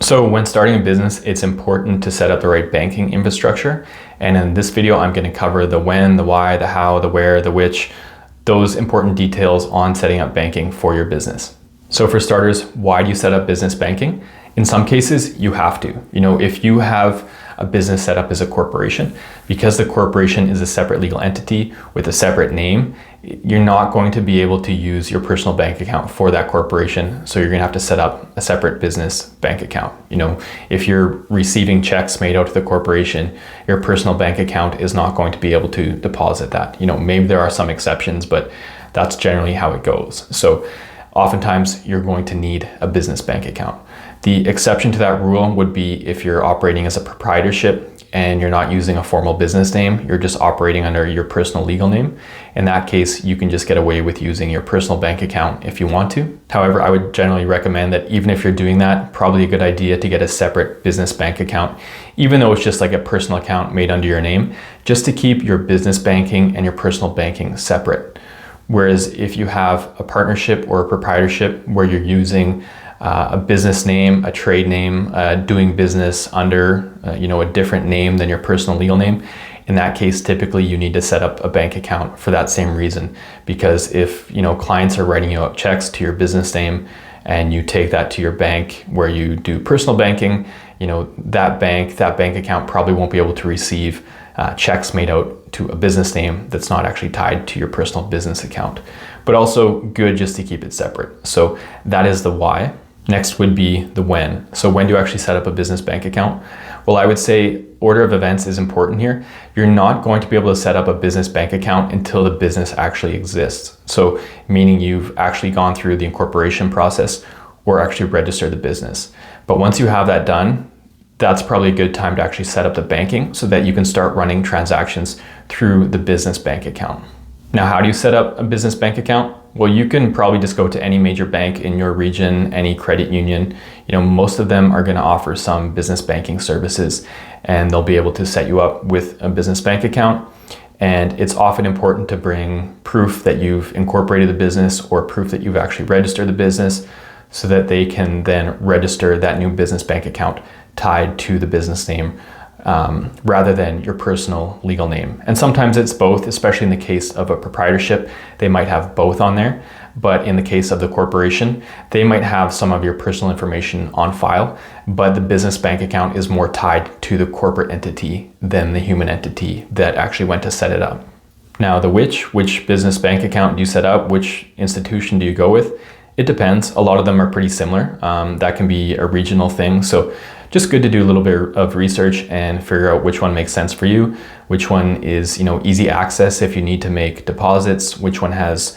So when starting a business, it's important to set up the right banking infrastructure. And in this video, I'm going to cover the when, the why, the how, the where, the which, those important details on setting up banking for your business. So for starters, why do you set up business banking? In some cases, you have to. If you have a business set up as a corporation, because the corporation is a separate legal entity with a separate name, you're not going to be able to use your personal bank account for that corporation. So you're going to have to set up a separate business bank account. If you're receiving checks made out to the corporation, your personal bank account is not going to be able to deposit that. Maybe there are some exceptions, but that's generally how it goes. So oftentimes you're going to need a business bank account. The exception to that rule would be if you're operating as a proprietorship and you're not using a formal business name, you're just operating under your personal legal name. In that case, you can just get away with using your personal bank account if you want to. However, I would generally recommend that even if you're doing that, probably a good idea to get a separate business bank account, even though it's just like a personal account made under your name, just to keep your business banking and your personal banking separate. Whereas if you have a partnership or a proprietorship where you're using a business name, a trade name, doing business under a different name than your personal legal name, in that case, typically you need to set up a bank account for that same reason. Because if clients are writing you out checks to your business name and you take that to your bank where you do personal banking, that bank account probably won't be able to receive checks made out to a business name that's not actually tied to your personal business account. But also good just to keep it separate. So that is the why. Next would be the when. So when do you actually set up a business bank account? Well, I would say order of events is important here. You're not going to be able to set up a business bank account until the business actually exists. So meaning you've actually gone through the incorporation process or actually registered the business. But once you have that done, that's probably a good time to actually set up the banking so that you can start running transactions through the business bank account. Now, how do you set up a business bank account? Well, you can probably just go to any major bank in your region, any credit union. Most of them are going to offer some business banking services and they'll be able to set you up with a business bank account. And it's often important to bring proof that you've incorporated the business or proof that you've actually registered the business so that they can then register that new business bank account tied to the business name rather than your personal legal name. And sometimes it's both, especially in the case of a proprietorship, they might have both on there. But in the case of the corporation, they might have some of your personal information on file, but the business bank account is more tied to the corporate entity than the human entity that actually went to set it up. Now, the which business bank account do you set up? Which institution do you go with? It depends. A lot of them are pretty similar. That can be a regional thing. So just good to do a little bit of research and figure out which one makes sense for you, which one is easy access if you need to make deposits, which one has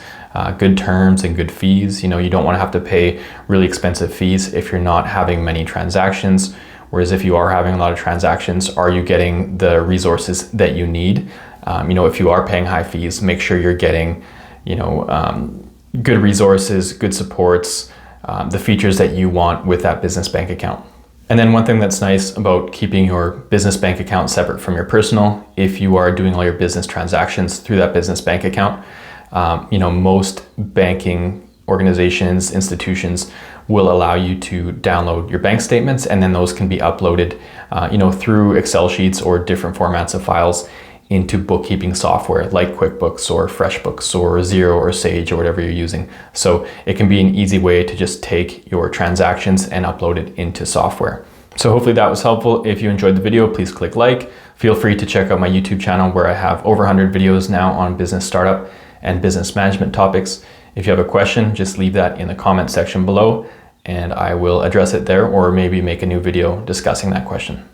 good terms and good fees. You don't want to have to pay really expensive fees if you're not having many transactions. Whereas if you are having a lot of transactions, are you getting the resources that you need? If you are paying high fees, make sure you're getting good resources, good supports, the features that you want with that business bank account. And then one thing that's nice about keeping your business bank account separate from your personal, if you are doing all your business transactions through that business bank account, most banking organizations, institutions will allow you to download your bank statements, and then those can be uploaded, through Excel sheets or different formats of files into bookkeeping software like QuickBooks or FreshBooks or Xero or Sage or whatever you're using. So it can be an easy way to just take your transactions and upload it into software. So hopefully that was helpful. If you enjoyed the video, please click like. Feel free to check out my YouTube channel where I have over 100 videos now on business startup and business management topics. If you have a question, just leave that in the comment section below and I will address it there or maybe make a new video discussing that question.